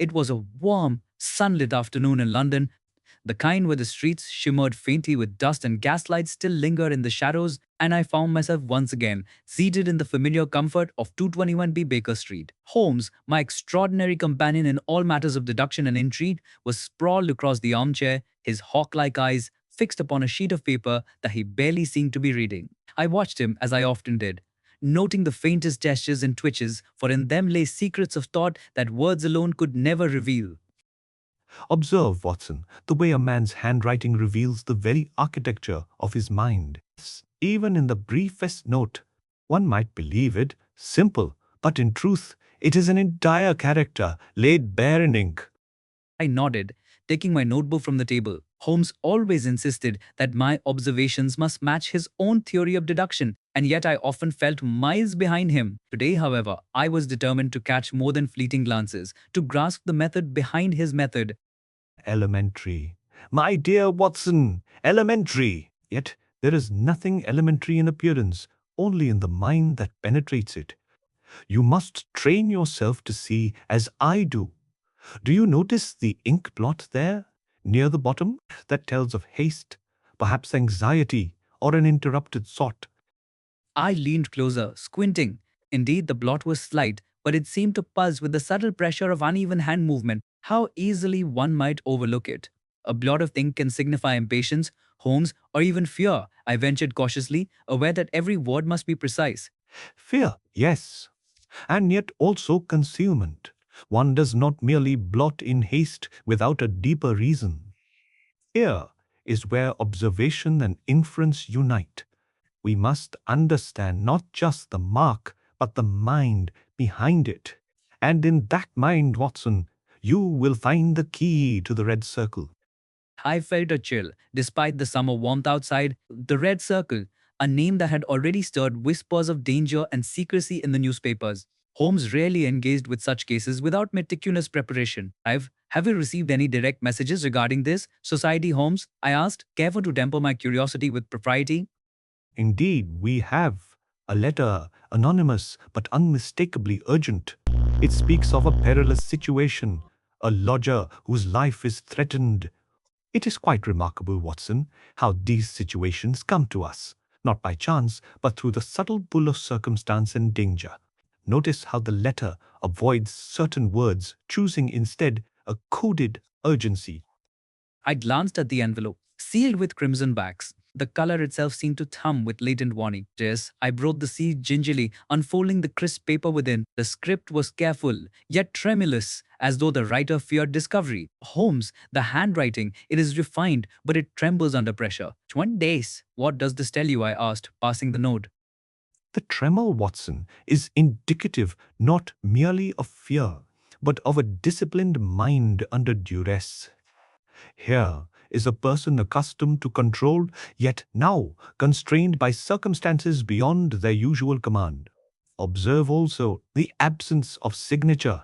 It was a warm, sunlit afternoon in London, the kind where the streets shimmered faintly with dust and gaslights still lingered in the shadows, and I found myself once again seated in the familiar comfort of 221B Baker Street. Holmes, my extraordinary companion in all matters of deduction and intrigue, was sprawled across the armchair, his hawk-like eyes fixed upon a sheet of paper that he barely seemed to be reading. I watched him as I often did, noting the faintest gestures and twitches, for in them lay secrets of thought that words alone could never reveal. Observe, Watson, the way a man's handwriting reveals the very architecture of his mind. Even in the briefest note, one might believe it simple, but in truth, it is an entire character laid bare in ink. I nodded, taking my notebook from the table. Holmes always insisted that my observations must match his own theory of deduction, and yet I often felt miles behind him. Today, however, I was determined to catch more than fleeting glances, to grasp the method behind his method. Elementary. My dear Watson, elementary. Yet there is nothing elementary in appearance, only in the mind that penetrates it. You must train yourself to see as I do. Do you notice the ink blot there, near the bottom, that tells of haste, perhaps anxiety, or an interrupted thought? I leaned closer, squinting. Indeed, the blot was slight, but it seemed to pulse with the subtle pressure of uneven hand movement. How easily one might overlook it. A blot of ink can signify impatience, Holmes, or even fear, I ventured cautiously, aware that every word must be precise. Fear, yes, and yet also concealment. One does not merely blot in haste without a deeper reason. Here is where observation and inference unite. We must understand not just the mark, but the mind behind it. And in that mind, Watson, you will find the key to the red circle. I felt a chill. Despite the summer warmth outside, the Red Circle, a name that had already stirred whispers of danger and secrecy in the newspapers. Holmes rarely engaged with such cases without meticulous preparation. Have you received any direct messages regarding this, Society Holmes? I asked, careful to temper my curiosity with propriety. Indeed, we have a letter, anonymous but unmistakably urgent. It speaks of a perilous situation, a lodger whose life is threatened. It is quite remarkable, Watson, how these situations come to us, not by chance, but through the subtle pull of circumstance and danger. Notice how the letter avoids certain words, choosing instead a coded urgency. I glanced at the envelope, sealed with crimson backs. The color itself seemed to hum with latent warning. Yes, I broke the seal gingerly, unfolding the crisp paper within. The script was careful, yet tremulous, as though the writer feared discovery. Holmes, the handwriting, it is refined, but it trembles under pressure. 20 days. What does this tell you? I asked, passing the note. The tremor, Watson, is indicative not merely of fear, but of a disciplined mind under duress. Here is a person accustomed to control, yet now constrained by circumstances beyond their usual command. Observe also the absence of signature.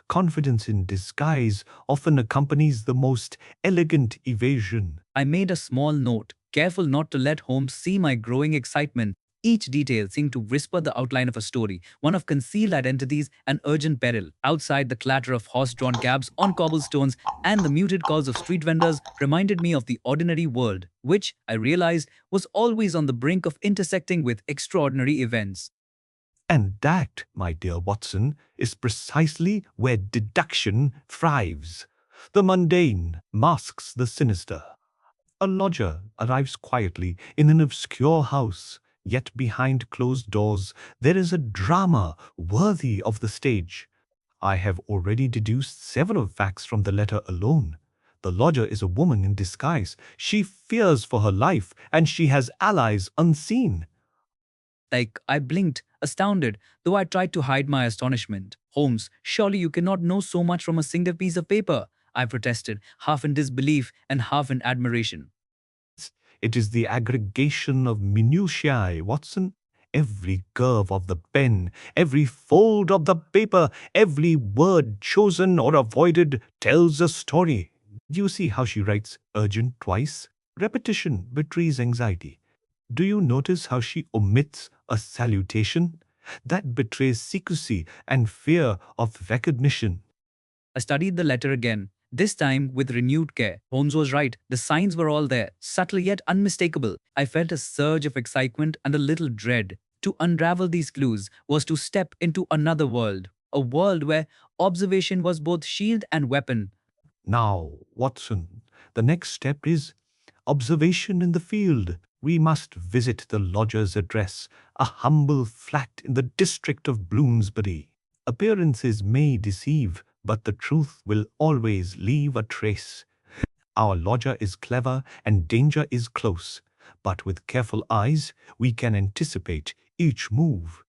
Confidence in disguise often accompanies the most elegant evasion. I made a small note, careful not to let Holmes see my growing excitement. Each detail seemed to whisper the outline of a story, one of concealed identities and urgent peril. Outside, the clatter of horse-drawn cabs on cobblestones and the muted calls of street vendors reminded me of the ordinary world, which, I realized, was always on the brink of intersecting with extraordinary events. And that, my dear Watson, is precisely where deduction thrives. The mundane masks the sinister. A lodger arrives quietly in an obscure house, yet behind closed doors there is a drama worthy of the stage. I have already deduced several facts from the letter alone. The lodger is a woman in disguise. She fears for her life, and she has allies unseen. I blinked, astounded, though I tried to hide my astonishment. Holmes, surely you cannot know so much from a single piece of paper, I protested, half in disbelief and half in admiration. It is the aggregation of minutiae, Watson. Every curve of the pen, every fold of the paper, every word chosen or avoided tells a story. Do you see how she writes urgent twice? Repetition betrays anxiety. Do you notice how she omits a salutation? That betrays secrecy and fear of recognition. I studied the letter again, this time with renewed care. Holmes was right. The signs were all there, subtle yet unmistakable. I felt a surge of excitement and a little dread. To unravel these clues was to step into another world, a world where observation was both shield and weapon. Now, Watson, the next step is observation in the field. We must visit the lodger's address, a humble flat in the district of Bloomsbury. Appearances may deceive, but the truth will always leave a trace. Our lodger is clever and danger is close, but with careful eyes we can anticipate each move.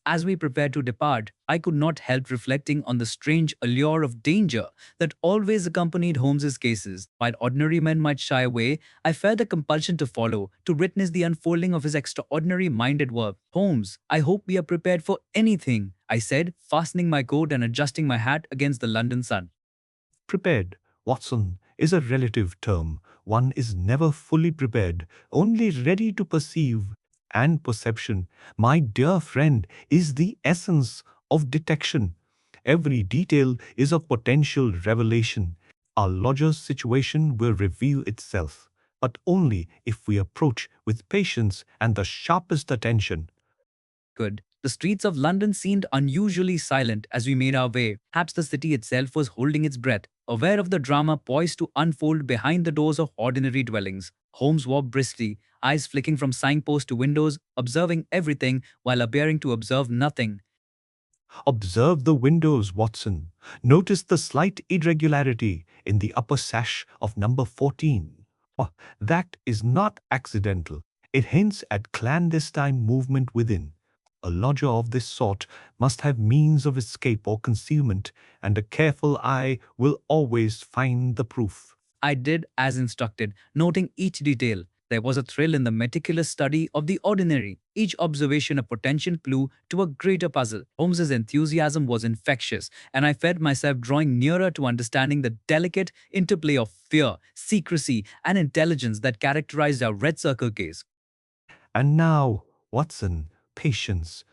As we prepared to depart, I could not help reflecting on the strange allure of danger that always accompanied Holmes's cases. While ordinary men might shy away, I felt a compulsion to follow, to witness the unfolding of his extraordinary minded work. Holmes, I hope we are prepared for anything, I said, fastening my coat and adjusting my hat against the London sun. Prepared, Watson, is a relative term. One is never fully prepared, only ready to perceive. And perception, my dear friend, is the essence of detection. Every detail is a potential revelation. Our lodger's situation will reveal itself, but only if we approach with patience and the sharpest attention. Good. The streets of London seemed unusually silent as we made our way. Perhaps the city itself was holding its breath, aware of the drama poised to unfold behind the doors of ordinary dwellings. Holmes walked briskly, eyes flicking from signpost to windows, observing everything while appearing to observe nothing. Observe the windows, Watson. Notice the slight irregularity in the upper sash of number 14. Oh, that is not accidental. It hints at clandestine movement within. A lodger of this sort must have means of escape or concealment, and a careful eye will always find the proof. I did as instructed, noting each detail. There was a thrill in the meticulous study of the ordinary, each observation a potential clue to a greater puzzle. Holmes's enthusiasm was infectious, and I felt myself drawing nearer to understanding the delicate interplay of fear, secrecy, and intelligence that characterized our Red Circle case. And now, Watson, patience.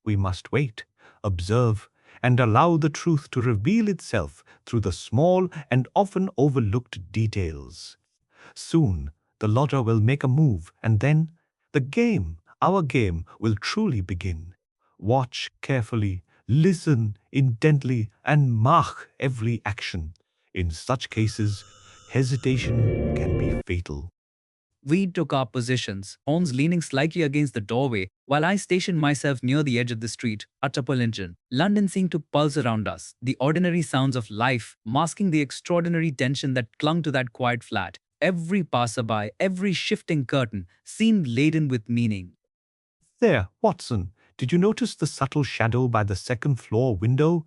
We must wait, observe, and allow the truth to reveal itself through the small and often overlooked details. Soon, the lodger will make a move, and then the game, our game, will truly begin. Watch carefully, listen intently, and mark every action. In such cases, hesitation can be fatal. We took our positions, Holmes leaning slightly against the doorway, while I stationed myself near the edge of the street, a triple engine. London seemed to pulse around us, the ordinary sounds of life masking the extraordinary tension that clung to that quiet flat. Every passerby, every shifting curtain seemed laden with meaning. There, Watson, did you notice the subtle shadow by the second floor window?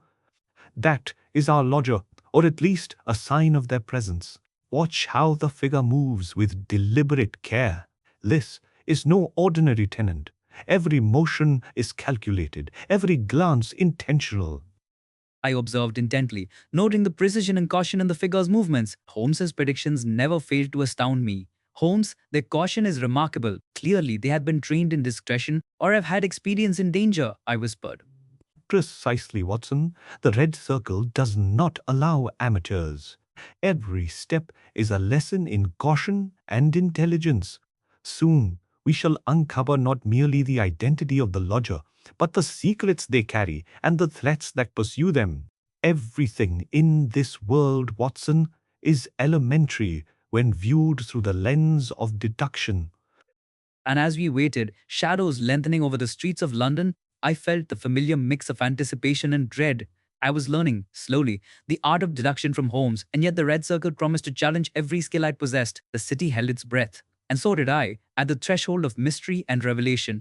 That is our lodger, or at least a sign of their presence. Watch how the figure moves with deliberate care. This is no ordinary tenant. Every motion is calculated, every glance intentional. I observed intently, noting the precision and caution in the figure's movements. Holmes's predictions never failed to astound me. Holmes, their caution is remarkable. Clearly, they had been trained in discretion or have had experience in danger, I whispered. Precisely, Watson. The red circle does not allow amateurs. Every step is a lesson in caution and intelligence. Soon, we shall uncover not merely the identity of the lodger, but the secrets they carry and the threats that pursue them. Everything in this world, Watson, is elementary when viewed through the lens of deduction. And as we waited, shadows lengthening over the streets of London, I felt the familiar mix of anticipation and dread. I was learning, slowly, the art of deduction from Holmes, and yet the red circle promised to challenge every skill I'd possessed. The city held its breath. And so did I, at the threshold of mystery and revelation.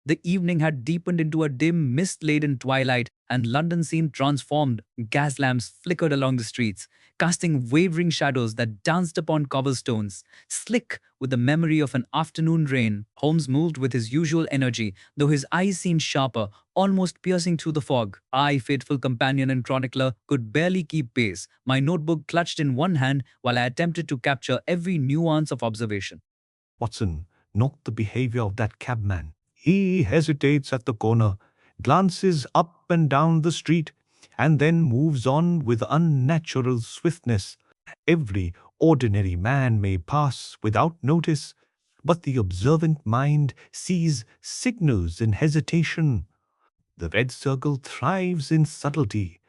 The evening had deepened into a dim, mist-laden twilight, and London seemed transformed. Gas lamps flickered along the streets, casting wavering shadows that danced upon cobblestones. Slick with the memory of an afternoon rain, Holmes moved with his usual energy, though his eyes seemed sharper, almost piercing through the fog. I, faithful companion and chronicler, could barely keep pace, my notebook clutched in one hand while I attempted to capture every nuance of observation. Watson, note the behavior of that cabman. He hesitates at the corner, glances up and down the street, and then moves on with unnatural swiftness. Every ordinary man may pass without notice, but the observant mind sees signals in hesitation. The red circle thrives in subtlety.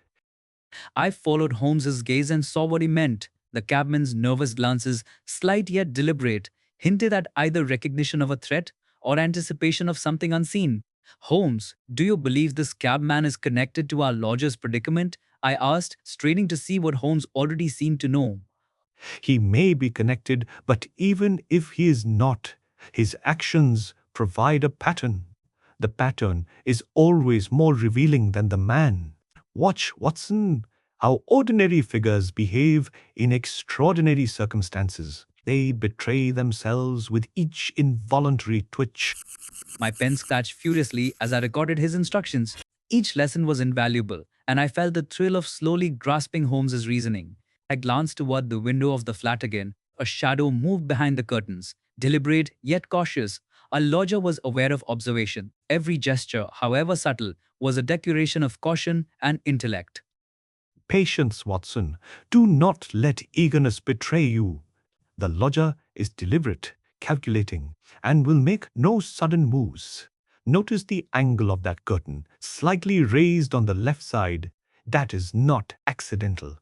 I followed Holmes's gaze and saw what he meant. The cabman's nervous glances, slight yet deliberate, hinted at either recognition of a threat or anticipation of something unseen. Holmes, do you believe this cabman is connected to our lodger's predicament? I asked, straining to see what Holmes already seemed to know. He may be connected, but even if he is not, his actions provide a pattern. The pattern is always more revealing than the man. Watch, Watson, how ordinary figures behave in extraordinary circumstances. They betray themselves with each involuntary twitch. My pen scratched furiously as I recorded his instructions. Each lesson was invaluable, and I felt the thrill of slowly grasping Holmes's reasoning. I glanced toward the window of the flat again. A shadow moved behind the curtains, deliberate yet cautious. Our lodger was aware of observation. Every gesture, however subtle, was a declaration of caution and intellect. Patience, Watson. Do not let eagerness betray you. The lodger is deliberate, calculating, and will make no sudden moves. Notice the angle of that curtain, slightly raised on the left side. That is not accidental.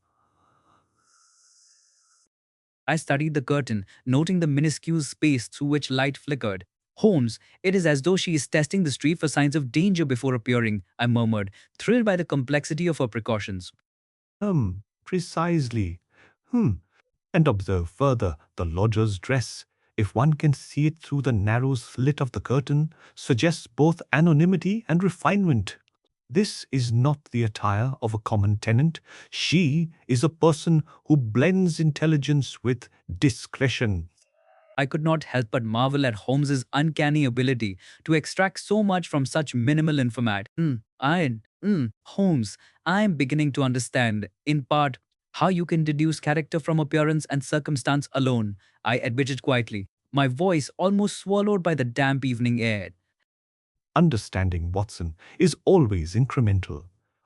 I studied the curtain, noting the minuscule space through which light flickered. Holmes, it is as though she is testing the street for signs of danger before appearing, I murmured, thrilled by the complexity of her precautions. Precisely. And observe further the lodger's dress. If one can see it through the narrow slit of the curtain, suggests both anonymity and refinement. This is not the attire of a common tenant. She is a person who blends intelligence with discretion. I could not help but marvel at Holmes's uncanny ability to extract so much from such minimal information. Holmes, I am beginning to understand, in part, how you can deduce character from appearance and circumstance alone, I admitted quietly, my voice almost swallowed by the damp evening air. Understanding, Watson, is always incremental.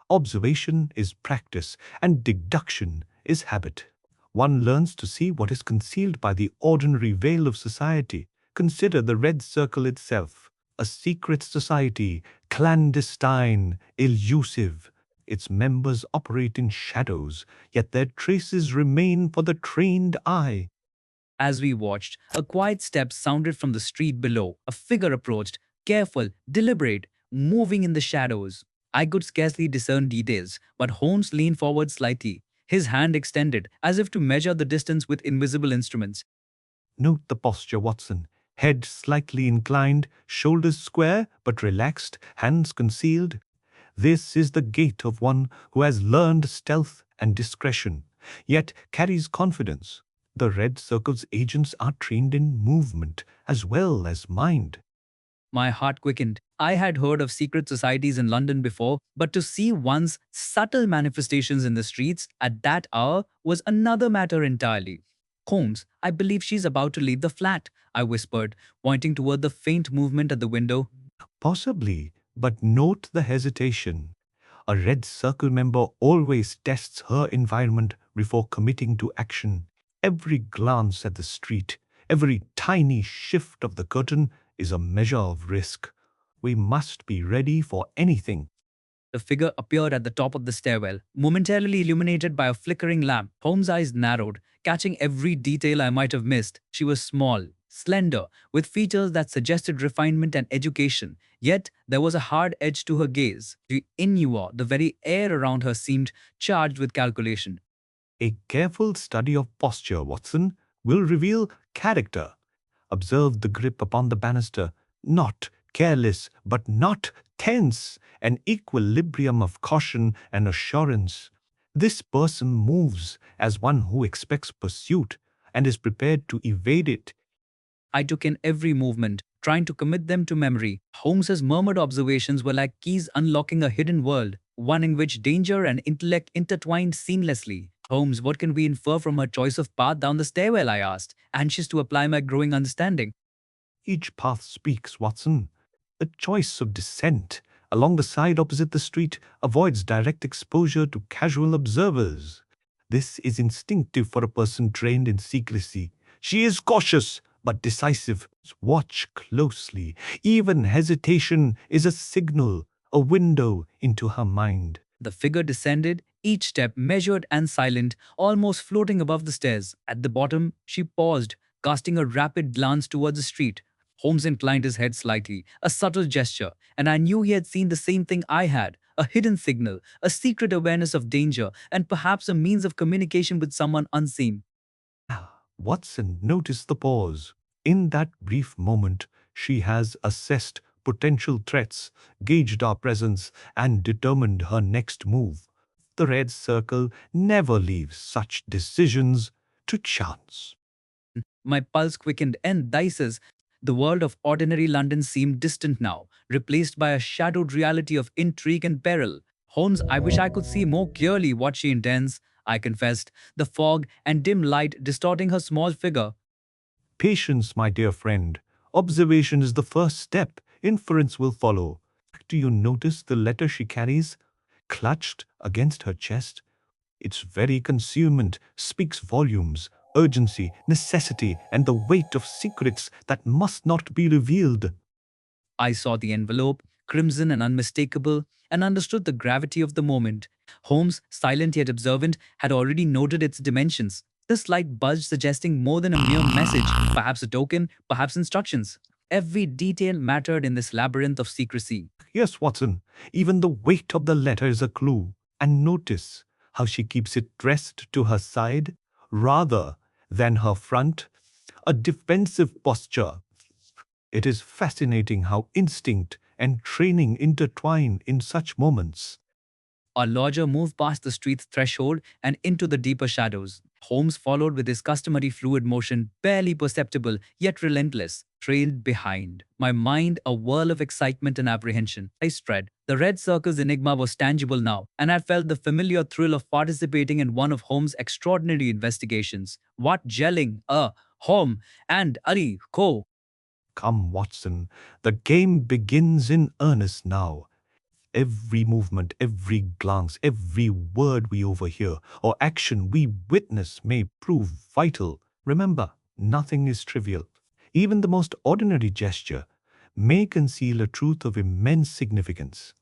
Observation is practice, and deduction is habit. One learns to see what is concealed by the ordinary veil of society. Consider the red circle itself, a secret society, clandestine, elusive. Its members operate in shadows, yet their traces remain for the trained eye. As we watched, a quiet step sounded from the street below. A figure approached, careful, deliberate, moving in the shadows. I could scarcely discern details, but Holmes leaned forward slightly, his hand extended, as if to measure the distance with invisible instruments. Note the posture, Watson. Head slightly inclined, shoulders square but relaxed, hands concealed. This is the gait of one who has learned stealth and discretion, yet carries confidence. The red circle's agents are trained in movement as well as mind. My heart quickened. I had heard of secret societies in London before, but to see one's subtle manifestations in the streets at that hour was another matter entirely. Holmes, I believe she's about to leave the flat, I whispered, pointing toward the faint movement at the window. Possibly, but note the hesitation. A red circle member always tests her environment before committing to action. Every glance at the street, every tiny shift of the curtain is a measure of risk. We must be ready for anything. The figure appeared at the top of the stairwell, momentarily illuminated by a flickering lamp. Holmes' eyes narrowed, catching every detail I might have missed. She was small, slender, with features that suggested refinement and education. Yet there was a hard edge to her gaze. She innuendo, the very air around her seemed charged with calculation. A careful study of posture, Watson, will reveal character. Observe the grip upon the banister, not careless, but not tense, an equilibrium of caution and assurance. This person moves as one who expects pursuit and is prepared to evade it. I took in every movement, trying to commit them to memory. Holmes's murmured observations were like keys unlocking a hidden world, one in which danger and intellect intertwined seamlessly. Holmes, what can we infer from her choice of path down the stairwell? I asked, anxious to apply my growing understanding. Each path speaks, Watson. The choice of descent, along the side opposite the street, avoids direct exposure to casual observers. This is instinctive for a person trained in secrecy. She is cautious but decisive. Watch closely. Even hesitation is a signal, a window into her mind. The figure descended, each step measured and silent, almost floating above the stairs. At the bottom, she paused, casting a rapid glance towards the street. Holmes inclined his head slightly, a subtle gesture, and I knew he had seen the same thing I had, a hidden signal, a secret awareness of danger, and perhaps a means of communication with someone unseen. Watson noticed the pause. In that brief moment, she has assessed potential threats, gauged our presence, and determined her next move. The red circle never leaves such decisions to chance. My pulse quickened, and dices. The world of ordinary London seemed distant now, replaced by a shadowed reality of intrigue and peril. Holmes, I wish I could see more clearly what she intends, I confessed, the fog and dim light distorting her small figure. Patience, my dear friend. Observation is the first step. Inference will follow. Do you notice the letter she carries, clutched against her chest? Its very concealment speaks volumes, urgency, necessity, and the weight of secrets that must not be revealed. I saw the envelope, crimson and unmistakable, and understood the gravity of the moment. Holmes, silent yet observant, had already noted its dimensions. The slight budge suggesting more than a mere message, perhaps a token, perhaps instructions. Every detail mattered in this labyrinth of secrecy. Yes, Watson, even the weight of the letter is a clue. And notice how she keeps it pressed to her side rather than her front, a defensive posture. It is fascinating how instinct and training intertwine in such moments. Our lodger moved past the street's threshold and into the deeper shadows. Holmes followed with his customary fluid motion, barely perceptible, yet relentless, trailed behind. My mind a whirl of excitement and apprehension. I spread. The red circle's enigma was tangible now, and I felt the familiar thrill of participating in one of Holmes' extraordinary investigations. What gelling! Holmes and Ari, Co. Come, Watson, the game begins in earnest now. Every movement, every glance, every word we overhear or action we witness may prove vital. Remember, nothing is trivial. Even the most ordinary gesture may conceal a truth of immense significance.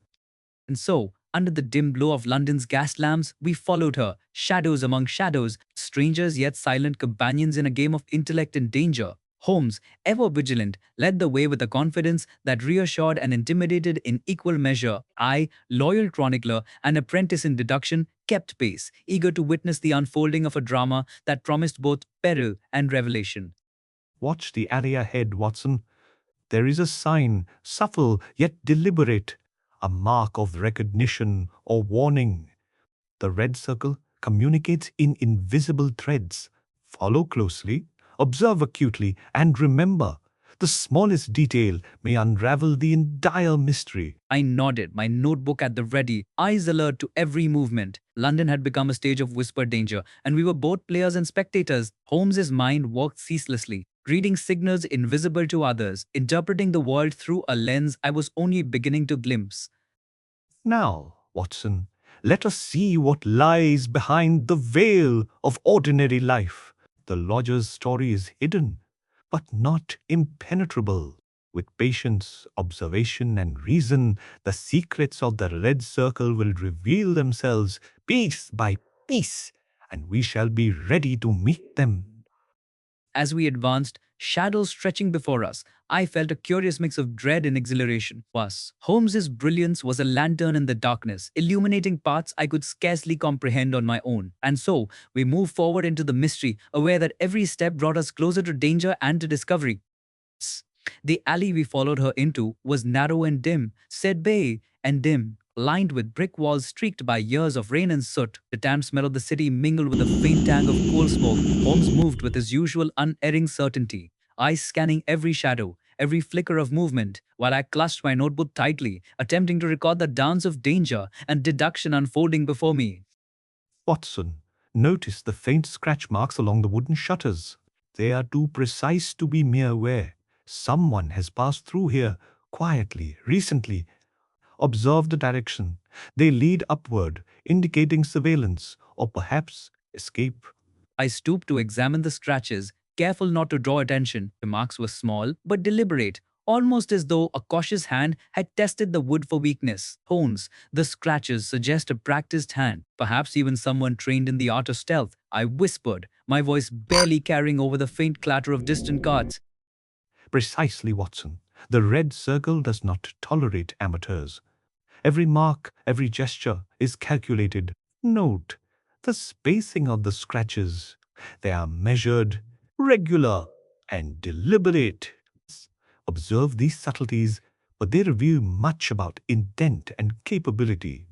And so, under the dim glow of London's gas lamps, we followed her, shadows among shadows, strangers yet silent companions in a game of intellect and danger. Holmes, ever vigilant, led the way with a confidence that reassured and intimidated in equal measure. I, loyal chronicler and apprentice in deduction, kept pace, eager to witness the unfolding of a drama that promised both peril and revelation. Watch the area ahead, Watson. There is a sign, subtle yet deliberate, a mark of recognition or warning. The red circle communicates in invisible threads. Follow closely, observe acutely, and remember, the smallest detail may unravel the entire mystery. I nodded, my notebook at the ready, eyes alert to every movement. London had become a stage of whispered danger, and we were both players and spectators. Holmes's mind worked ceaselessly, reading signals invisible to others, interpreting the world through a lens I was only beginning to glimpse. Now, Watson, let us see what lies behind the veil of ordinary life. The lodger's story is hidden, but not impenetrable. With patience, observation, and reason, the secrets of the red circle will reveal themselves piece by piece, and we shall be ready to meet them. As we advanced, shadows stretching before us, I felt a curious mix of dread and exhilaration. Was Holmes's brilliance was a lantern in the darkness, illuminating paths I could scarcely comprehend on my own. And so we moved forward into the mystery, aware that every step brought us closer to danger and to discovery. The alley we followed her into was narrow and dim, said bay and dim, lined with brick walls streaked by years of rain and soot. The damp smell of the city mingled with a faint tang of coal smoke. Holmes moved with his usual unerring certainty, eyes scanning every shadow, every flicker of movement, while I clutched my notebook tightly, attempting to record the dance of danger and deduction unfolding before me. Watson, notice the faint scratch marks along the wooden shutters. They are too precise to be mere wear. Someone has passed through here quietly, recently, Observe the direction. They lead upward, indicating surveillance or perhaps escape. I stooped to examine the scratches, careful not to draw attention. The marks were small but deliberate, almost as though a cautious hand had tested the wood for weakness. Tones, the scratches suggest a practiced hand, perhaps even someone trained in the art of stealth. I whispered, my voice barely carrying over the faint clatter of distant cards. Precisely, Watson. The red circle does not tolerate amateurs. Every mark, every gesture is calculated. Note the spacing of the scratches. They are measured, regular, and deliberate. Observe these subtleties, but they reveal much about intent and capability.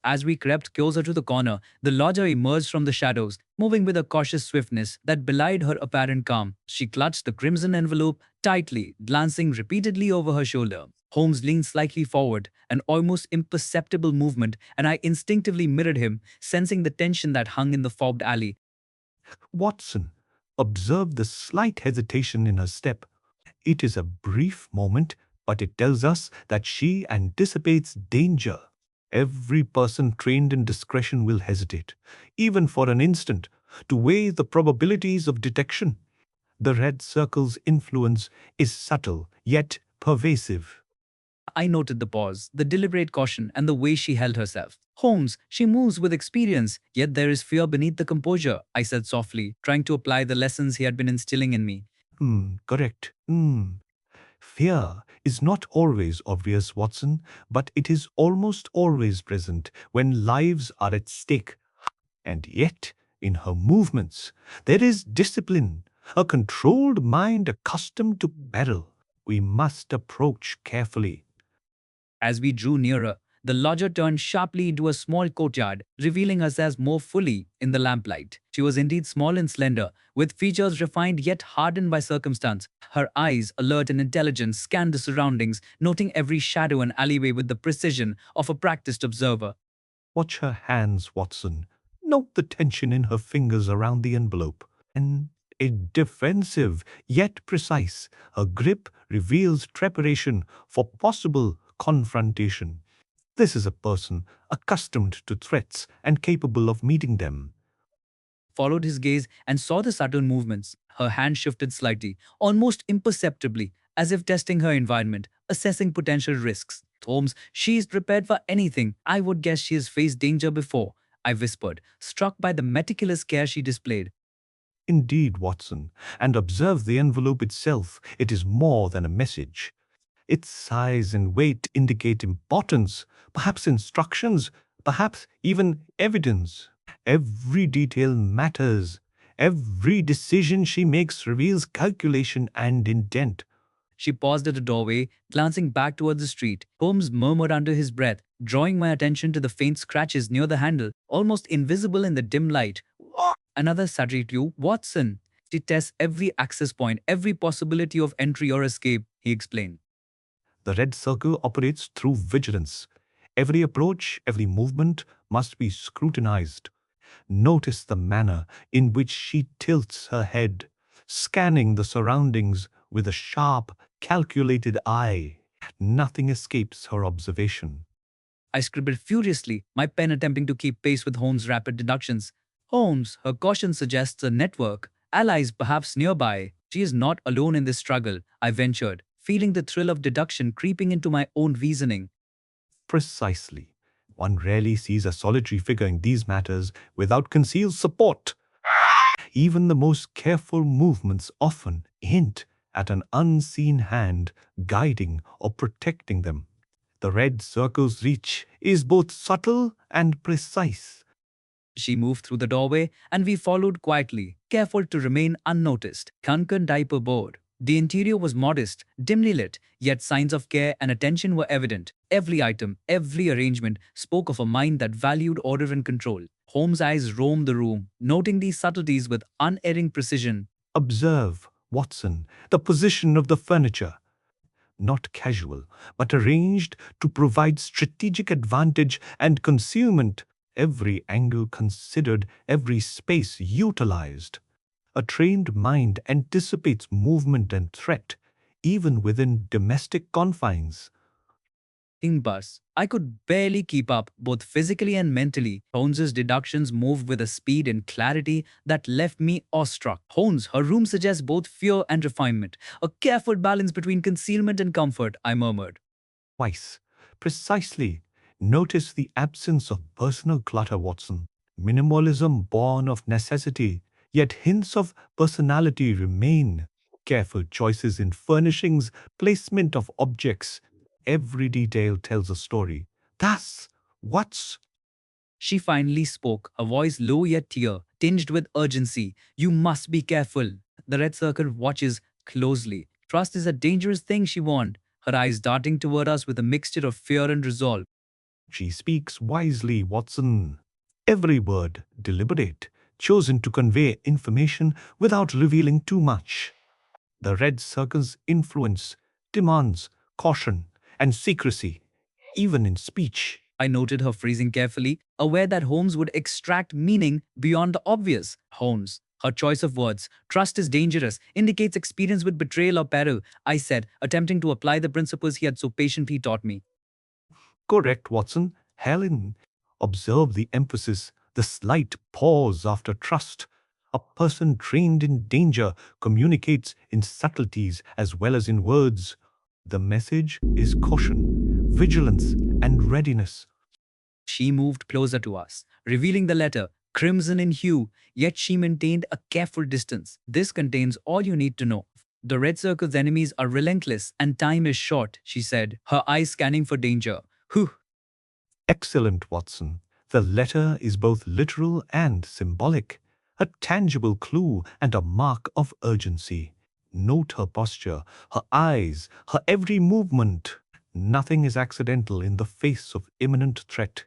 As we crept closer to the corner, the lodger emerged from the shadows, moving with a cautious swiftness that belied her apparent calm. She clutched the crimson envelope tightly, glancing repeatedly over her shoulder. Holmes leaned slightly forward, an almost imperceptible movement, and I instinctively mirrored him, sensing the tension that hung in the fobbed alley. Watson, observe the slight hesitation in her step. It is a brief moment, but it tells us that she anticipates danger. Every person trained in discretion will hesitate, even for an instant, to weigh the probabilities of detection. The red circle's influence is subtle, yet pervasive. I noted the pause, the deliberate caution, and the way she held herself. Holmes, she moves with experience, yet there is fear beneath the composure, I said softly, trying to apply the lessons he had been instilling in me. Correct. Fear is not always obvious, Watson, but it is almost always present when lives are at stake. And yet, in her movements, there is discipline, a controlled mind accustomed to peril. We must approach carefully. As we drew nearer, the lodger turned sharply into a small courtyard, revealing herself more fully in the lamplight. She was indeed small and slender, with features refined yet hardened by circumstance. Her eyes, alert and intelligent, scanned the surroundings, noting every shadow and alleyway with the precision of a practiced observer. Watch her hands, Watson. Note the tension in her fingers around the envelope. And a defensive yet precise. Her grip reveals preparation for possible confrontation. This is a person accustomed to threats and capable of meeting them. Followed his gaze and saw the subtle movements. Her hand shifted slightly, almost imperceptibly, as if testing her environment, assessing potential risks. Holmes, she is prepared for anything. I would guess she has faced danger before, I whispered, struck by the meticulous care she displayed. Indeed, Watson, and observe the envelope itself. It is more than a message. Its size and weight indicate importance, perhaps instructions, perhaps even evidence. Every detail matters. Every decision she makes reveals calculation and intent. She paused at a doorway, glancing back toward the street. Holmes murmured under his breath, drawing my attention to the faint scratches near the handle, almost invisible in the dim light. Another subtle clue, Watson. She tests every access point, every possibility of entry or escape, he explained. The red circle operates through vigilance. Every approach, every movement must be scrutinized. Notice the manner in which she tilts her head, scanning the surroundings with a sharp, calculated eye. Nothing escapes her observation. I scribbled furiously, my pen attempting to keep pace with Holmes' rapid deductions. Holmes, her caution suggests a network, allies perhaps nearby. She is not alone in this struggle, I ventured, feeling the thrill of deduction creeping into my own reasoning. Precisely. One rarely sees a solitary figure in these matters without concealed support. Even the most careful movements often hint at an unseen hand guiding or protecting them. The red circle's reach is both subtle and precise. She moved through the doorway, and we followed quietly, careful to remain unnoticed. Kankan diaper board. The interior was modest, dimly lit, yet signs of care and attention were evident. Every item, every arrangement spoke of a mind that valued order and control. Holmes' eyes roamed the room, noting these subtleties with unerring precision. Observe, Watson, the position of the furniture. Not casual, but arranged to provide strategic advantage and concealment. Every angle considered, every space utilized. A trained mind anticipates movement and threat, even within domestic confines. Immerse. I could barely keep up, both physically and mentally. Holmes's deductions moved with a speed and clarity that left me awestruck. Holmes, her room suggests both fear and refinement, a careful balance between concealment and comfort, I murmured. Twice. Precisely. Notice the absence of personal clutter, Watson. Minimalism born of necessity, yet hints of personality remain. Careful choices in furnishings, placement of objects. Every detail tells a story. Thus, what's She finally spoke, her voice low yet clear, tinged with urgency. You must be careful. The red circle watches closely. Trust is a dangerous thing, she warned, her eyes darting toward us with a mixture of fear and resolve. she speaks wisely, Watson. Every word deliberate, chosen to convey information without revealing too much. The red circle's influence demands caution and secrecy, even in speech. I noted her phrasing carefully, aware that Holmes would extract meaning beyond the obvious. Holmes, her choice of words, trust is dangerous, indicates experience with betrayal or peril, I said, attempting to apply the principles he had so patiently taught me. Correct, Watson. Helen, observe the emphasis, the slight pause after trust. A person trained in danger communicates in subtleties as well as in words. The message is caution, vigilance, and readiness. She moved closer to us, revealing the letter, crimson in hue, yet she maintained a careful distance. This contains all you need to know. The red circle's enemies are relentless and time is short, she said, her eyes scanning for danger. Whew. Excellent, Watson. The letter is both literal and symbolic, a tangible clue and a mark of urgency. Note her posture, her eyes, her every movement. Nothing is accidental in the face of imminent threat.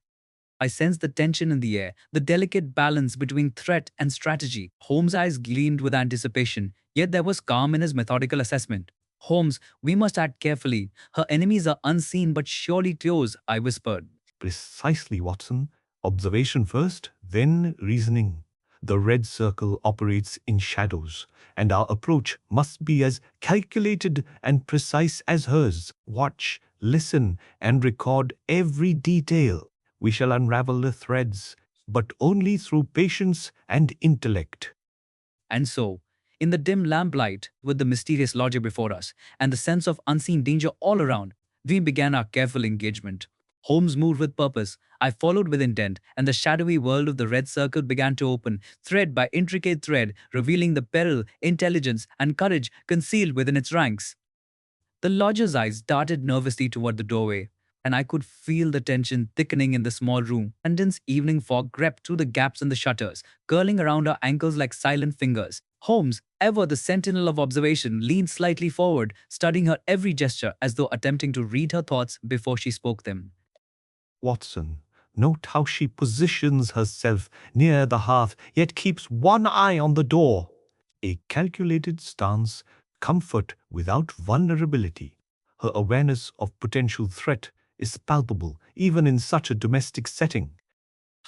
I sensed the tension in the air, the delicate balance between threat and strategy. Holmes' eyes gleamed with anticipation, yet there was calm in his methodical assessment. Holmes, we must act carefully. Her enemies are unseen but surely close, I whispered. Precisely, Watson. Observation first, then reasoning. The red circle operates in shadows, and our approach must be as calculated and precise as hers. Watch, listen, and record every detail. We shall unravel the threads, but only through patience and intellect. And so, in the dim lamplight, with the mysterious lodger before us and the sense of unseen danger all around, we began our careful engagement. Holmes moved with purpose, I followed with intent, and the shadowy world of the red circle began to open, thread by intricate thread, revealing the peril, intelligence, and courage concealed within its ranks. The lodger's eyes darted nervously toward the doorway, and I could feel the tension thickening in the small room. And dense evening fog crept through the gaps in the shutters, curling around her ankles like silent fingers. Holmes, ever the sentinel of observation, leaned slightly forward, studying her every gesture as though attempting to read her thoughts before she spoke them. Watson, note how she positions herself near the hearth, yet keeps one eye on the door. A calculated stance, comfort without vulnerability. Her awareness of potential threat is palpable even in such a domestic setting.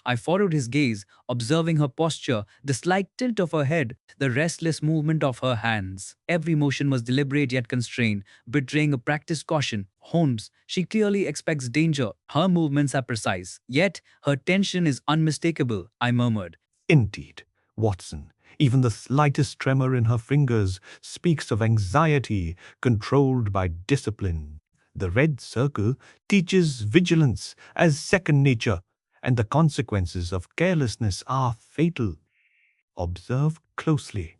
I followed his gaze, observing her posture, the slight tilt of her head, the restless movement of her hands. Every motion was deliberate yet constrained, betraying a practiced caution. Holmes, she clearly expects danger. Her movements are precise, yet her tension is unmistakable, I murmured. Indeed, Watson, even the slightest tremor in her fingers speaks of anxiety controlled by discipline. The red circle teaches vigilance as second nature, and the consequences of carelessness are fatal. Observe closely.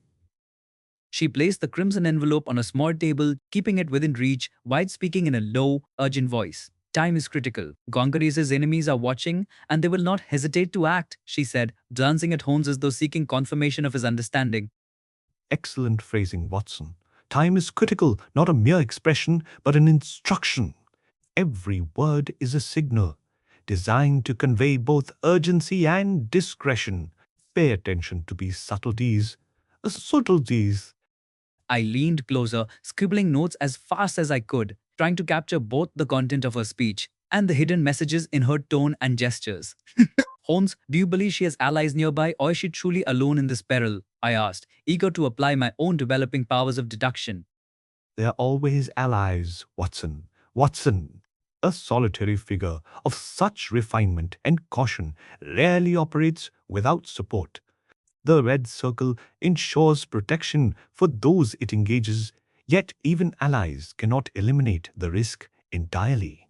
She placed the crimson envelope on a small table, keeping it within reach, while speaking in a low, urgent voice. Time is critical. Gongarese's enemies are watching, and they will not hesitate to act, she said, glancing at Holmes as though seeking confirmation of his understanding. Excellent phrasing, Watson. Time is critical, not a mere expression, but an instruction. Every word is a signal, designed to convey both urgency and discretion. Pay attention to these subtleties. Subtleties. I leaned closer, scribbling notes as fast as I could, trying to capture both the content of her speech and the hidden messages in her tone and gestures. Holmes, do you believe she has allies nearby or is she truly alone in this peril? I asked, eager to apply my own developing powers of deduction. They are always allies, Watson. Watson. A solitary figure of such refinement and caution rarely operates without support. The red circle ensures protection for those it engages, yet even allies cannot eliminate the risk entirely.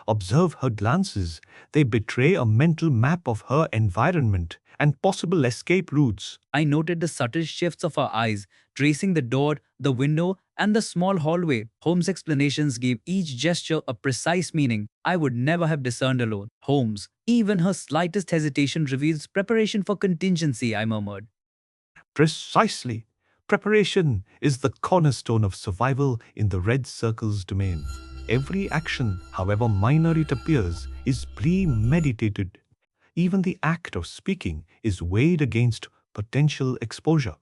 Observe her glances. They betray a mental map of her environment and possible escape routes. I noted the subtle shifts of her eyes, tracing the door, the window, and the small hallway. Holmes' explanations gave each gesture a precise meaning I would never have discerned alone. Holmes, even her slightest hesitation reveals preparation for contingency, I murmured. Precisely. Preparation is the cornerstone of survival in the red circle's domain. Every action, however minor it appears, is premeditated. Even the act of speaking is weighed against potential exposure.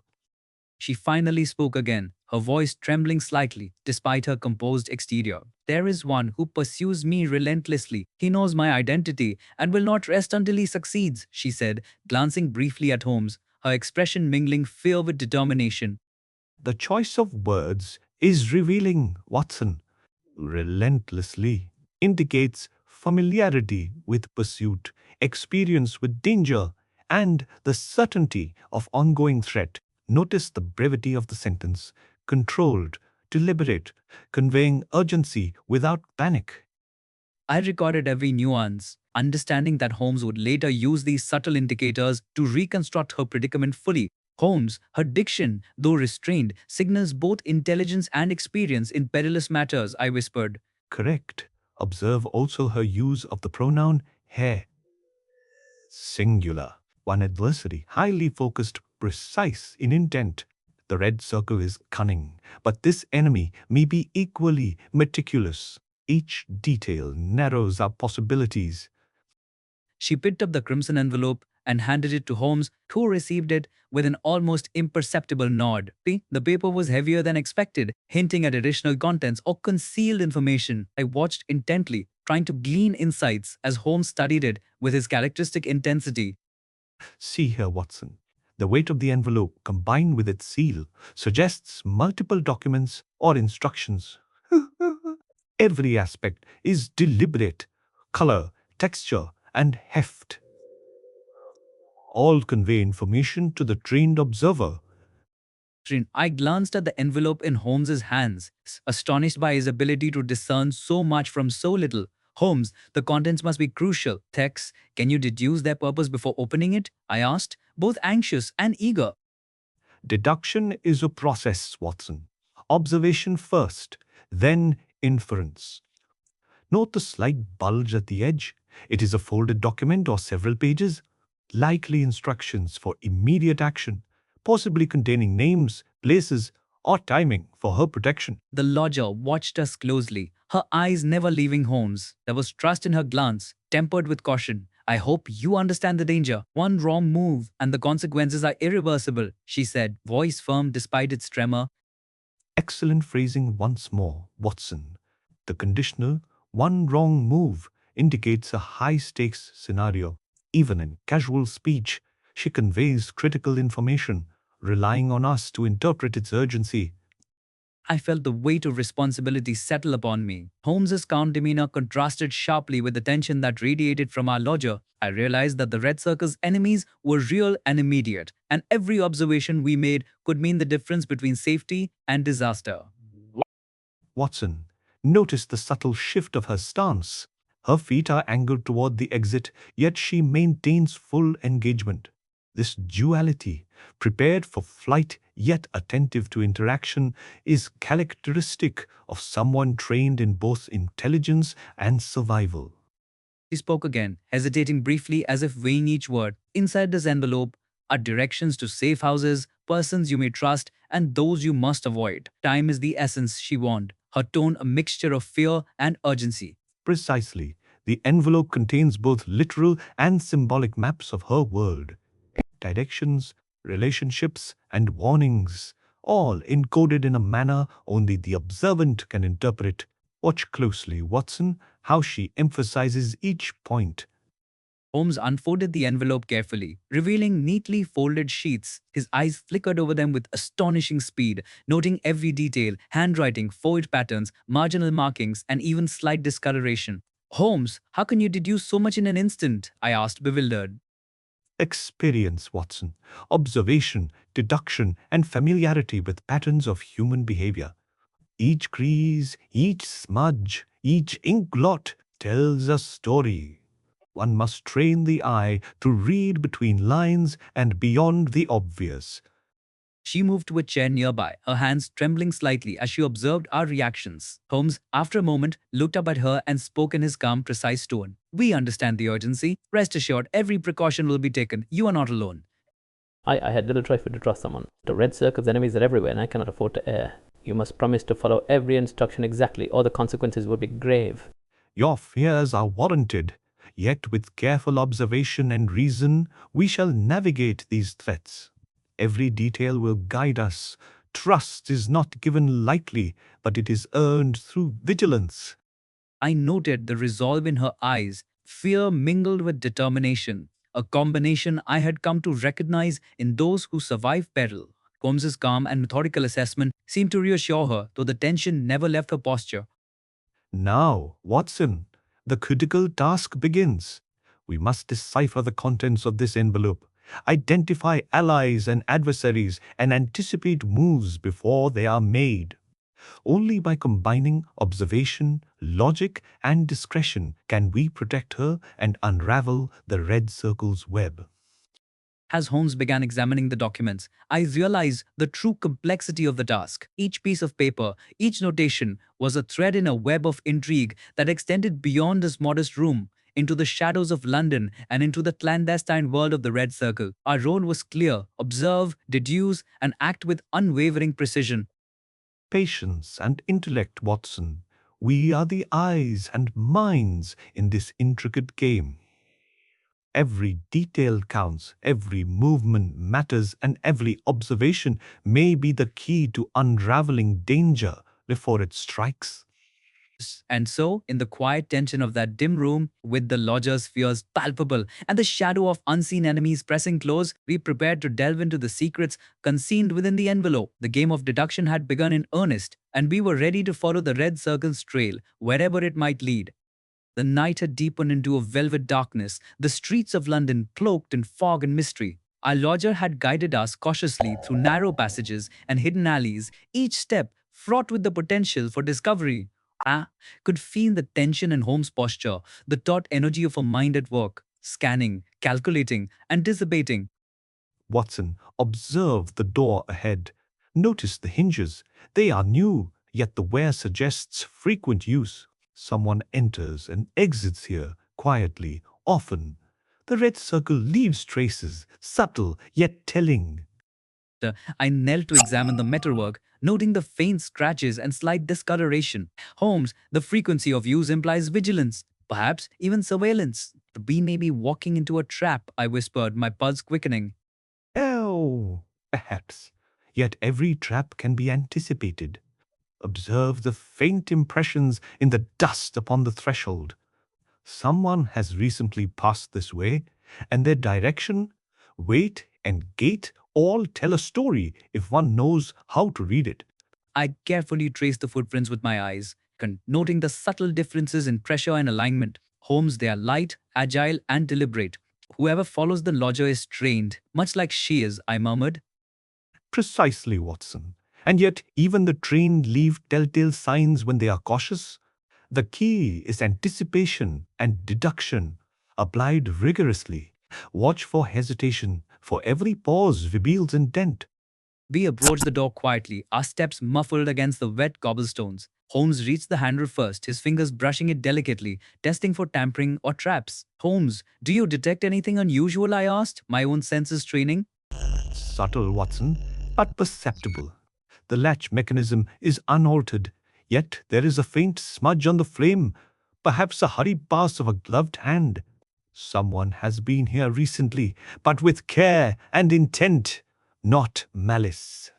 She finally spoke again, her voice trembling slightly despite her composed exterior. There is one who pursues me relentlessly. He knows my identity and will not rest until he succeeds, she said, glancing briefly at Holmes, her expression mingling fear with determination. The choice of words is revealing, Watson. Relentlessly indicates familiarity with pursuit, experience with danger, and the certainty of ongoing threat. Notice the brevity of the sentence, controlled, deliberate, conveying urgency without panic. I recorded every nuance, understanding that Holmes would later use these subtle indicators to reconstruct her predicament fully. Holmes, her diction, though restrained, signals both intelligence and experience in perilous matters, I whispered. Correct. Observe also her use of the pronoun he, singular. One adversary, highly focused, precise in intent. The red circle is cunning, but this enemy may be equally meticulous. Each detail narrows our possibilities. She picked up the crimson envelope and handed it to Holmes, who received it with an almost imperceptible nod. The paper was heavier than expected, hinting at additional contents or concealed information. I watched intently, trying to glean insights as Holmes studied it with his characteristic intensity. See here, Watson. The weight of the envelope combined with its seal suggests multiple documents or instructions. Every aspect is deliberate. Color, texture, and heft all convey information to the trained observer. I glanced at the envelope in Holmes's hands, astonished by his ability to discern so much from so little. Holmes, the contents must be crucial. Text, can you deduce their purpose before opening it? I asked, both anxious and eager. Deduction is a process, Watson. Observation first, then inference. Note the slight bulge at the edge. It is a folded document or several pages. Likely instructions for immediate action, possibly containing names, places, or timing for her protection. The lodger watched us closely, her eyes never leaving Holmes. There was trust in her glance, tempered with caution. I hope you understand the danger. One wrong move, and the consequences are irreversible, she said, voice firm despite its tremor. Excellent phrasing once more, Watson. The conditional, one wrong move indicates a high stakes scenario. Even in casual speech, she conveys critical information, relying on us to interpret its urgency. I felt the weight of responsibility settle upon me. Holmes's calm demeanor contrasted sharply with the tension that radiated from our lodger. I realized that the Red Circle's enemies were real and immediate, and every observation we made could mean the difference between safety and disaster. Watson, notice the subtle shift of her stance. Her feet are angled toward the exit, yet she maintains full engagement. This duality, prepared for flight yet attentive to interaction, is characteristic of someone trained in both intelligence and survival. He spoke again, hesitating briefly as if weighing each word. Inside this envelope are directions to safe houses, persons you may trust, and those you must avoid. Time is the essence, she warned, her tone a mixture of fear and urgency. Precisely, the envelope contains both literal and symbolic maps of her world. Directions, relationships, and warnings, all encoded in a manner only the observant can interpret. Watch closely, Watson, how she emphasizes each point. Holmes unfolded the envelope carefully, revealing neatly folded sheets. His eyes flickered over them with astonishing speed, noting every detail: handwriting, fold patterns, marginal markings, and even slight discoloration. Holmes, how can you deduce so much in an instant? I asked, bewildered. Experience, Watson, observation, deduction, and familiarity with patterns of human behavior. Each crease, each smudge, each ink blot tells a story. One must train the eye to read between lines and beyond the obvious. She moved to a chair nearby, her hands trembling slightly as she observed our reactions. Holmes, after a moment, looked up at her and spoke in his calm, precise tone. We understand the urgency. Rest assured, every precaution will be taken. You are not alone. I had little choice but to trust someone. The red circle's enemies are everywhere, and I cannot afford to err. You must promise to follow every instruction exactly, or the consequences would be grave. Your fears are warranted, yet with careful observation and reason we shall navigate these threats. Every detail will guide us. Trust is not given lightly, but it is earned through vigilance. I noted the resolve in her eyes, fear mingled with determination, a combination I had come to recognize in those who survive peril. Holmes's calm and methodical assessment seemed to reassure her, though the tension never left her posture. Now, Watson, the critical task begins. We must decipher the contents of this envelope, identify allies and adversaries, and anticipate moves before they are made. Only by combining observation, logic, and discretion can we protect her and unravel the red circle's web. As Holmes began examining the documents, I realized the true complexity of the task. Each piece of paper, each notation, was a thread in a web of intrigue that extended beyond this modest room, into the shadows of London and into the clandestine world of the Red Circle. Our role was clear: observe, deduce, and act with unwavering precision. Patience and intellect, Watson. We are the eyes and minds in this intricate game. Every detail counts, every movement matters, and every observation may be the key to unraveling danger before it strikes. And so, in the quiet tension of that dim room, with the lodger's fears palpable and the shadow of unseen enemies pressing close, we prepared to delve into the secrets concealed within the envelope. The game of deduction had begun in earnest, and we were ready to follow the red circle's trail, wherever it might lead. The night had deepened into a velvet darkness, the streets of London cloaked in fog and mystery. Our lodger had guided us cautiously through narrow passages and hidden alleys, each step fraught with the potential for discovery. I could feel the tension in Holmes' posture, the taut energy of a mind at work, scanning, calculating, anticipating. Watson, observe the door ahead. Notice the hinges. They are new, yet the wear suggests frequent use. Someone enters and exits here quietly, often. The red circle leaves traces, subtle yet telling. I knelt to examine the metalwork, noting the faint scratches and slight discoloration. Holmes, the frequency of use implies vigilance, perhaps even surveillance. We may be walking into a trap, I whispered, my pulse quickening. Oh, perhaps. Yet every trap can be anticipated. Observe the faint impressions in the dust upon the threshold. Someone has recently passed this way, and their direction, weight, and gait all tell a story if one knows how to read it. I carefully traced the footprints with my eyes, noting the subtle differences in pressure and alignment. Holmes, they are light, agile, and deliberate. Whoever follows the lodger is trained, much like she is, I murmured. Precisely, Watson. And yet, even the trained leave telltale signs when they are cautious. The key is anticipation and deduction, applied rigorously. Watch for hesitation, for every pause reveals intent. We approached the door quietly, our steps muffled against the wet cobblestones. Holmes reached the handle first, his fingers brushing it delicately, testing for tampering or traps. Holmes, do you detect anything unusual? I asked, my own senses training. Subtle, Watson, but perceptible. The latch mechanism is unaltered, yet there is a faint smudge on the flame, perhaps a hurried pass of a gloved hand. Someone has been here recently, but with care and intent, not malice.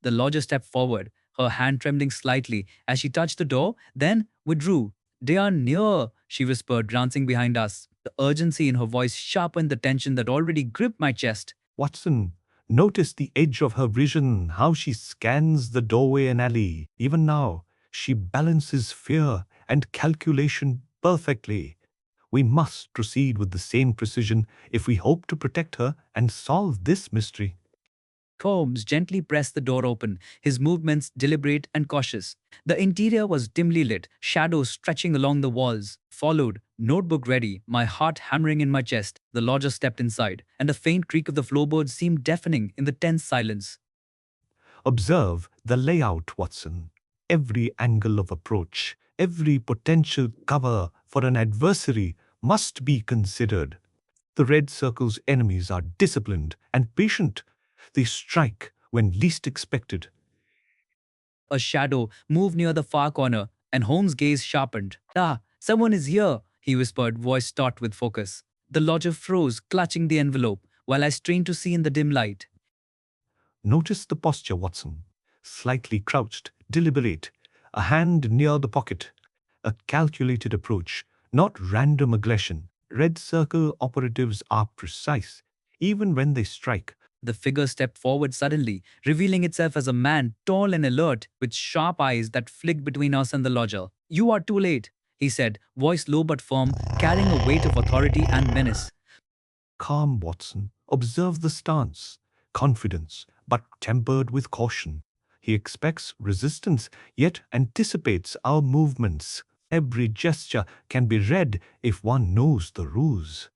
The lodger stepped forward, her hand trembling slightly as she touched the door, then withdrew. They are near, she whispered, glancing behind us. The urgency in her voice sharpened the tension that already gripped my chest. Watson, notice the edge of her vision, how she scans the doorway and alley. Even now, she balances fear and calculation perfectly. We must proceed with the same precision if we hope to protect her and solve this mystery. Holmes gently pressed the door open, his movements deliberate and cautious. The interior was dimly lit, shadows stretching along the walls. Followed, notebook ready, my heart hammering in my chest. The lodger stepped inside, and a faint creak of the floorboards seemed deafening in the tense silence. Observe the layout, Watson. Every angle of approach, every potential cover for an adversary must be considered. The red circle's enemies are disciplined and patient. They strike when least expected. A shadow moved near the far corner, and Holmes' gaze sharpened. Ah, someone is here, he whispered, voice taut with focus. The lodger froze, clutching the envelope, while I strained to see in the dim light. Notice the posture, Watson. Slightly crouched, deliberate, a hand near the pocket. A calculated approach, not random aggression. Red circle operatives are precise, even when they strike. The figure stepped forward suddenly, revealing itself as a man, tall and alert, with sharp eyes that flicked between us and the lodger. You are too late, he said, voice low but firm, carrying a weight of authority and menace. Calm, Watson. Observe the stance. Confidence, but tempered with caution. He expects resistance, yet anticipates our movements. Every gesture can be read if one knows the rules.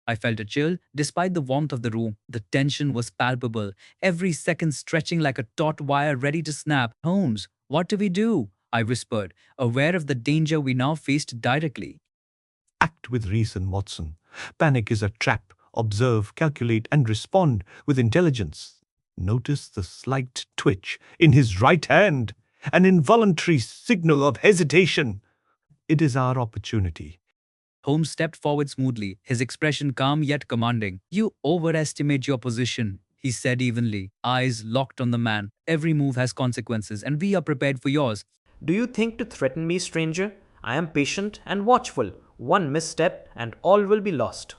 I felt a chill. Despite the warmth of the room, the tension was palpable, every second stretching like a taut wire ready to snap. Holmes, what do we do? I whispered, aware of the danger we now faced directly. Act with reason, Watson. Panic is a trap. Observe, calculate, and respond with intelligence. Notice the slight twitch in his right hand, an involuntary signal of hesitation. It is our opportunity. Holmes stepped forward smoothly, his expression calm yet commanding. You overestimate your position, he said evenly, eyes locked on the man. Every move has consequences, and we are prepared for yours. Do you think to threaten me, stranger? I am patient and watchful. One misstep and all will be lost.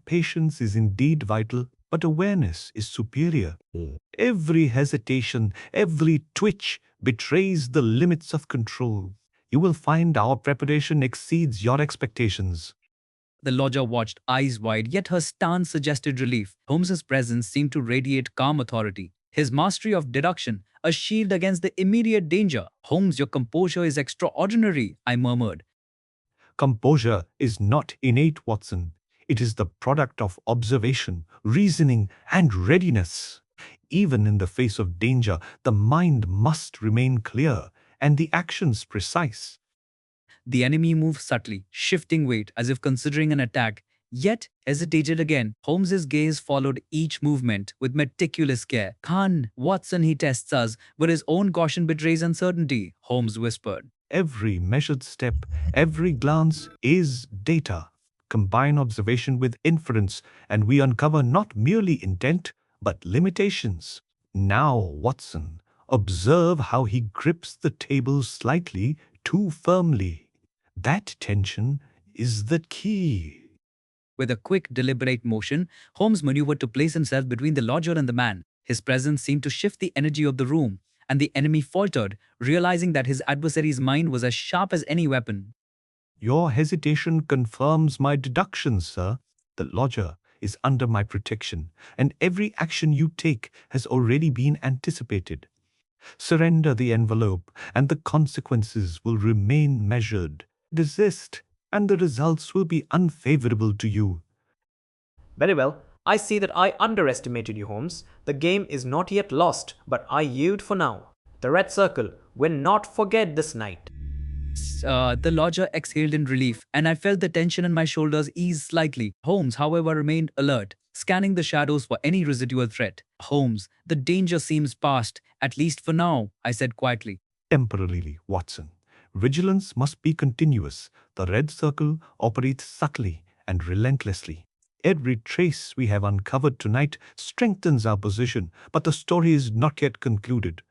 Patience is indeed vital, but awareness is superior. Every hesitation, every twitch betrays the limits of control. You will find our preparation exceeds your expectations. The lodger watched, eyes wide, yet her stance suggested relief. Holmes's presence seemed to radiate calm authority. His mastery of deduction, a shield against the immediate danger. Holmes, your composure is extraordinary, I murmured. Composure is not innate, Watson. It is the product of observation, reasoning, and readiness. Even in the face of danger, the mind must remain clear and the actions precise. The enemy moved subtly, shifting weight as if considering an attack, yet hesitated again. Holmes's gaze followed each movement with meticulous care. Khan, Watson, he tests us, but his own caution betrays uncertainty, Holmes whispered. Every measured step, every glance is data. Combine observation with inference, and we uncover not merely intent, but limitations. Now, Watson, observe how he grips the table slightly too firmly. That tension is the key. With a quick, deliberate motion, Holmes maneuvered to place himself between the lodger and the man. His presence seemed to shift the energy of the room, and the enemy faltered, realizing that his adversary's mind was as sharp as any weapon. Your hesitation confirms my deductions, sir. The lodger is under my protection, and every action you take has already been anticipated. Surrender the envelope, and the consequences will remain measured. Desist, and the results will be unfavorable to you. Very well. I see that I underestimated you, Holmes. The game is not yet lost, but I yield for now. The red circle will not forget this night. The lodger exhaled in relief, and I felt the tension in my shoulders ease slightly. Holmes, however, remained alert, scanning the shadows for any residual threat. Holmes, the danger seems past, at least for now, I said quietly. Temporarily, Watson. Vigilance must be continuous. The red circle operates subtly and relentlessly. Every trace we have uncovered tonight strengthens our position, but the story is not yet concluded.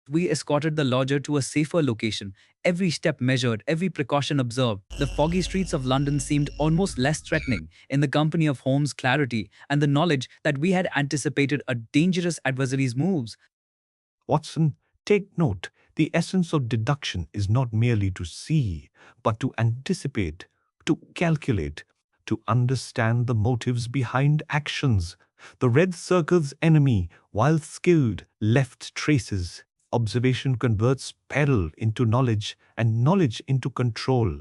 We escorted the lodger to a safer location, every step measured, every precaution observed. The foggy streets of London seemed almost less threatening in the company of Holmes' clarity and the knowledge that we had anticipated a dangerous adversary's moves. Watson, take note. The essence of deduction is not merely to see, but to anticipate, to calculate, to understand the motives behind actions. The red circle's enemy, while skilled, left traces. Observation converts peril into knowledge and knowledge into control.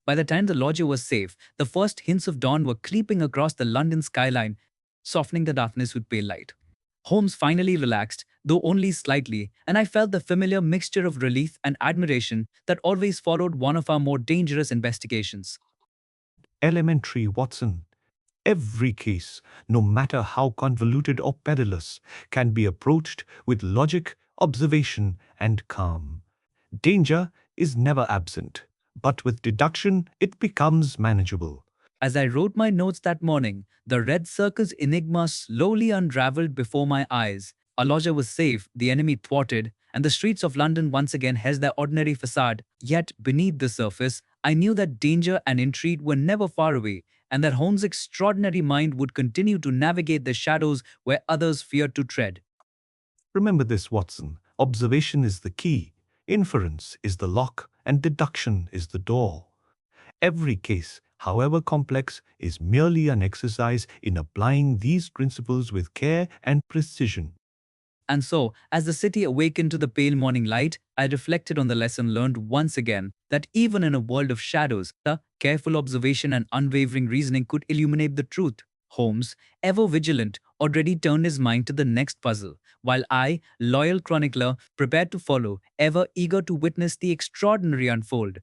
By the time the lodger was safe, the first hints of dawn were creeping across the London skyline, softening the darkness with pale light. Holmes finally relaxed, though only slightly, and I felt the familiar mixture of relief and admiration that always followed one of our more dangerous investigations. Elementary, Watson. Every case, no matter how convoluted or perilous, can be approached with logic, observation, and calm. Danger is never absent, but with deduction it becomes manageable. As I wrote my notes that morning, the red circle's enigma slowly unraveled before my eyes. Our lodger was safe, the enemy thwarted, and the streets of London once again held their ordinary facade. Yet, beneath the surface, I knew that danger and intrigue were never far away, and that Holmes' extraordinary mind would continue to navigate the shadows where others feared to tread. Remember this, Watson. Observation is the key, inference is the lock, and deduction is the door. Every case, however complex, is merely an exercise in applying these principles with care and precision. And so, as the city awakened to the pale morning light, I reflected on the lesson learned once again that even in a world of shadows, the careful observation and unwavering reasoning could illuminate the truth. Holmes, ever vigilant, already turned his mind to the next puzzle, while I, loyal chronicler, prepared to follow, ever eager to witness the extraordinary unfold.